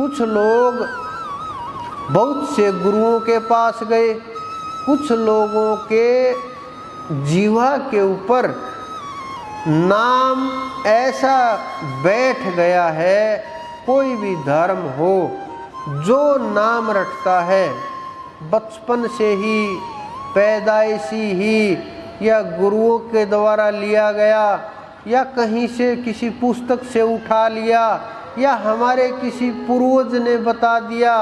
कुछ लोग बहुत से गुरुओं के पास गए, कुछ लोगों के जीवा के ऊपर नाम ऐसा बैठ गया है, कोई भी धर्म हो जो नाम रटता है बचपन से ही, पैदाइशी ही, या गुरुओं के द्वारा लिया गया, या कहीं से किसी पुस्तक से उठा लिया, या हमारे किसी पूर्वज ने बता दिया,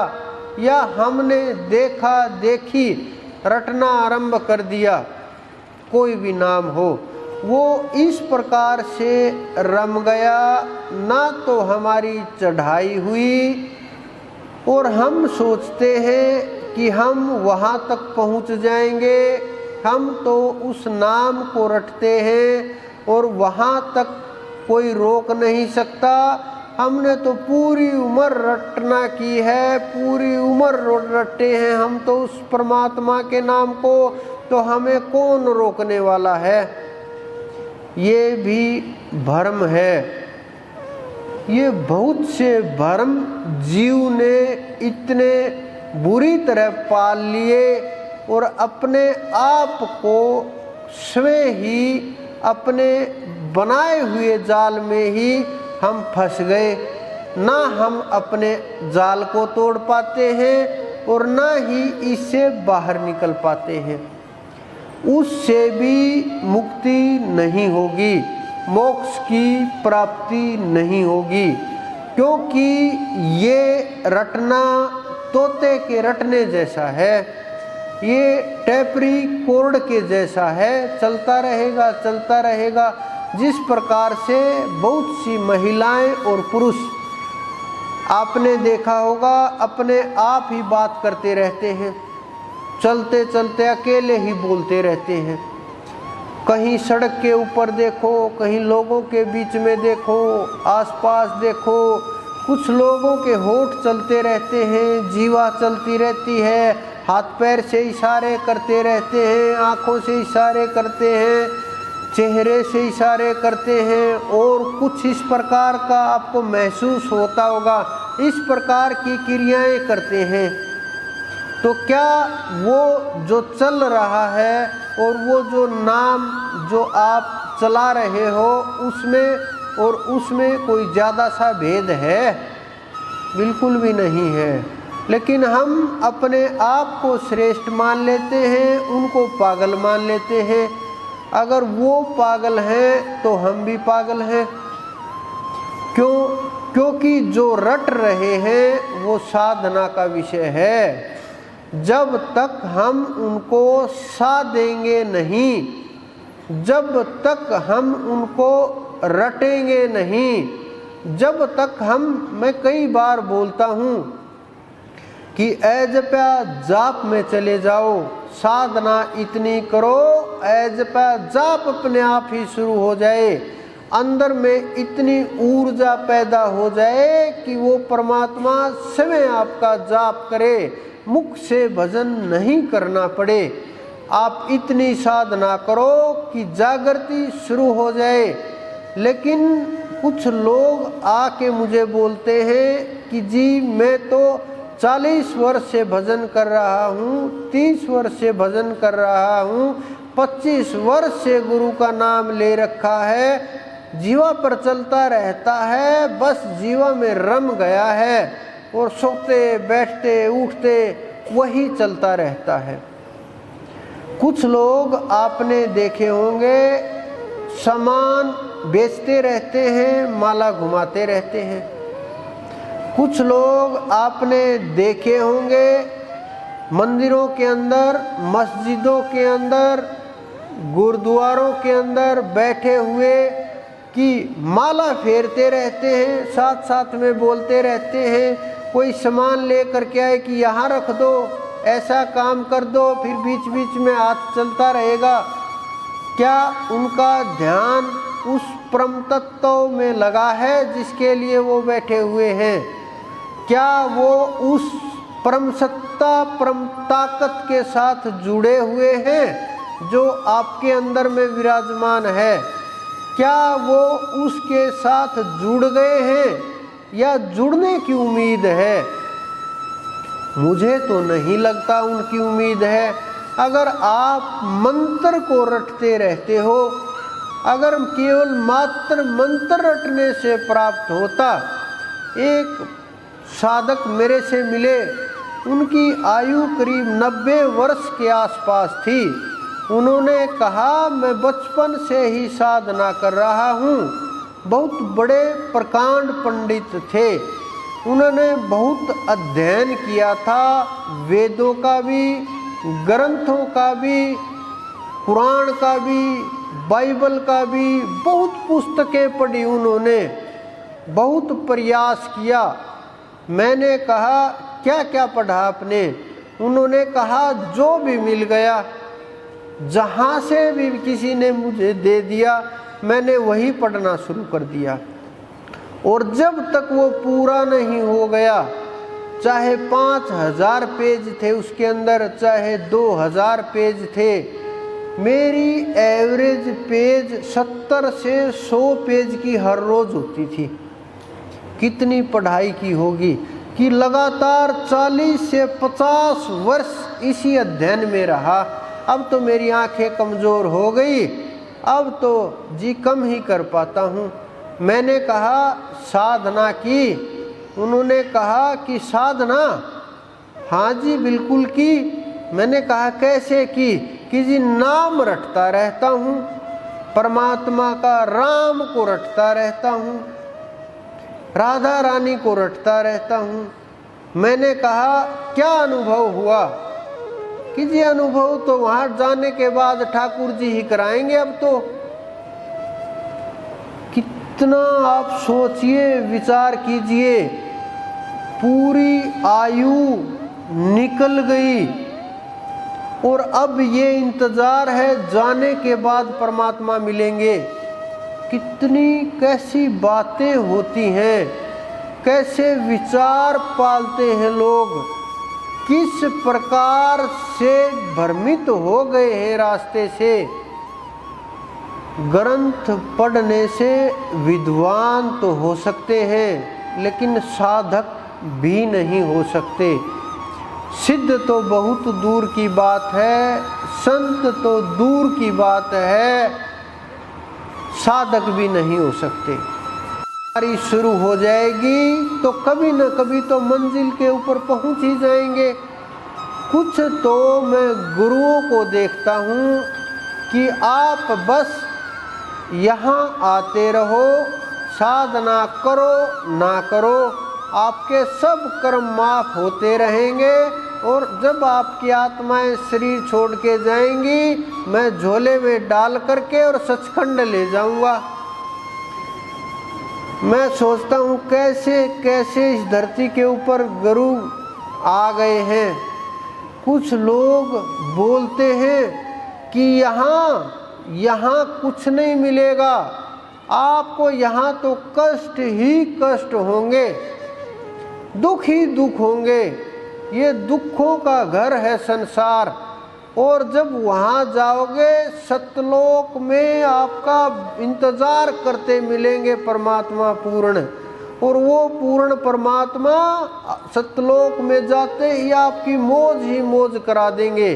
या हमने देखा देखी रटना आरंभ कर दिया, कोई भी नाम हो, वो इस प्रकार से रम गया, ना तो हमारी चढ़ाई हुई और हम सोचते हैं कि हम वहाँ तक पहुँच जाएंगे। हम तो उस नाम को रटते हैं और वहाँ तक कोई रोक नहीं सकता। हमने तो पूरी उम्र रटना की है, पूरी उम्र रटे हैं हम तो उस परमात्मा के नाम को, तो हमें कौन रोकने वाला है। ये भी भ्रम है। ये बहुत से भ्रम जीव ने इतने बुरी तरह पाल लिए और अपने आप को स्वयं ही अपने बनाए हुए जाल में ही हम फंस गए। ना हम अपने जाल को तोड़ पाते हैं और ना ही इससे बाहर निकल पाते हैं। उससे भी मुक्ति नहीं होगी, मोक्ष की प्राप्ति नहीं होगी, क्योंकि ये रटना तोते के रटने जैसा है, ये टेपरी कोर्ड के जैसा है, चलता रहेगा चलता रहेगा। जिस प्रकार से बहुत सी महिलाएं और पुरुष आपने देखा होगा अपने आप ही बात करते रहते हैं, चलते चलते अकेले ही बोलते रहते हैं। कहीं सड़क के ऊपर देखो, कहीं लोगों के बीच में देखो, आसपास देखो, कुछ लोगों के होठ चलते रहते हैं, जीवा चलती रहती है, हाथ पैर से इशारे करते रहते हैं, आंखों से इशारे करते हैं, चेहरे से इशारे करते हैं, और कुछ इस प्रकार का आपको महसूस होता होगा, इस प्रकार की क्रियाएं करते हैं। तो क्या वो जो चल रहा है और वो जो नाम जो आप चला रहे हो उसमें और उसमें कोई ज़्यादा सा भेद है? बिल्कुल भी नहीं है। लेकिन हम अपने आप को श्रेष्ठ मान लेते हैं, उनको पागल मान लेते हैं। अगर वो पागल हैं तो हम भी पागल हैं। क्यों? क्योंकि जो रट रहे हैं वो साधना का विषय है। जब तक हम उनको साधेंगे नहीं, जब तक हम उनको रटेंगे नहीं, जब तक मैं कई बार बोलता हूँ कि ऐजप्या जाप में चले जाओ, साधना इतनी करो, ऐजप्या जाप अपने आप ही शुरू हो जाए, अंदर में इतनी ऊर्जा पैदा हो जाए कि वो परमात्मा स्वयं आपका जाप करे, मुख से भजन नहीं करना पड़े। आप इतनी साधना करो कि जागृति शुरू हो जाए। लेकिन कुछ लोग आके मुझे बोलते हैं कि जी मैं तो 40 वर्ष से भजन कर रहा हूँ, 30 वर्ष से भजन कर रहा हूँ, 25 वर्ष से गुरु का नाम ले रखा है, जीवा पर चलता रहता है, बस जीवा में रम गया है और सोते बैठते उठते वही चलता रहता है। कुछ लोग आपने देखे होंगे सामान बेचते रहते हैं, माला घुमाते रहते हैं। कुछ लोग आपने देखे होंगे मंदिरों के अंदर, मस्जिदों के अंदर, गुरुद्वारों के अंदर बैठे हुए कि माला फेरते रहते हैं, साथ साथ में बोलते रहते हैं। कोई सामान लेकर के आए कि यहाँ रख दो, ऐसा काम कर दो, फिर बीच बीच में हाथ चलता रहेगा। क्या उनका ध्यान उस परम तत्व में लगा है जिसके लिए वो बैठे हुए हैं? क्या वो उस परम सत्ता परम ताकत के साथ जुड़े हुए हैं जो आपके अंदर में विराजमान है? क्या वो उसके साथ जुड़ गए हैं या जुड़ने की उम्मीद है? मुझे तो नहीं लगता उनकी उम्मीद है। अगर आप मंत्र को रटते रहते हो, अगर केवल मात्र मंत्र रटने से प्राप्त होता। एक साधक मेरे से मिले, उनकी आयु करीब 90 वर्ष के आसपास थी। उन्होंने कहा, मैं बचपन से ही साधना कर रहा हूँ। बहुत बड़े प्रकांड पंडित थे। उन्होंने बहुत अध्ययन किया था, वेदों का भी, ग्रंथों का भी, कुरान का भी, बाइबल का भी, बहुत पुस्तकें पढ़ी उन्होंने, बहुत प्रयास किया। मैंने कहा, क्या क्या पढ़ा आपने? उन्होंने कहा, जो भी मिल गया, जहाँ से भी किसी ने मुझे दे दिया, मैंने वही पढ़ना शुरू कर दिया। और जब तक वो पूरा नहीं हो गया, चाहे 5000 पेज थे उसके अंदर, चाहे 2000 पेज थे, मेरी एवरेज पेज 70 से 100 पेज की हर रोज़ होती थी। कितनी पढ़ाई की होगी कि लगातार 40 से 50 वर्ष इसी अध्ययन में रहा। अब तो मेरी आंखें कमज़ोर हो गई, अब तो जी कम ही कर पाता हूँ। मैंने कहा, साधना की? उन्होंने कहा कि साधना, हाँ जी बिल्कुल की। मैंने कहा, कैसे की? कि जी नाम रटता रहता हूँ, परमात्मा का, राम को रटता रहता हूँ, राधा रानी को रटता रहता हूँ। मैंने कहा, क्या अनुभव हुआ? कि जी अनुभव तो वहाँ जाने के बाद ठाकुर जी ही कराएंगे। अब तो कितना आप सोचिए, विचार कीजिए, पूरी आयु निकल गई और अब ये इंतजार है जाने के बाद परमात्मा मिलेंगे। कितनी कैसी बातें होती हैं, कैसे विचार पालते हैं लोग, किस प्रकार से भ्रमित हो गए हैं रास्ते से। ग्रंथ पढ़ने से विद्वान तो हो सकते हैं, लेकिन साधक भी नहीं हो सकते। सिद्ध तो बहुत दूर की बात है, संत तो दूर की बात है, साधक भी नहीं हो सकते। तैयारी शुरू हो जाएगी तो कभी न कभी तो मंजिल के ऊपर पहुंच ही जाएंगे। कुछ तो मैं गुरुओं को देखता हूँ कि आप बस यहाँ आते रहो, साधना करो ना करो, आपके सब कर्म माफ होते रहेंगे। और जब आपकी आत्माएं शरीर छोड़ के जाएंगी, मैं झोले में डाल करके और सचखंड ले जाऊंगा। मैं सोचता हूँ कैसे कैसे इस धरती के ऊपर गुरु आ गए हैं। कुछ लोग बोलते हैं कि यहाँ कुछ नहीं मिलेगा, आपको यहाँ तो कष्ट ही कष्ट होंगे, दुख ही दुख होंगे, ये दुखों का घर है संसार। और जब वहाँ जाओगे, सतलोक में आपका इंतज़ार करते मिलेंगे परमात्मा पूर्ण। और वो पूर्ण परमात्मा सतलोक में जाते ही आपकी मौज ही मौज करा देंगे।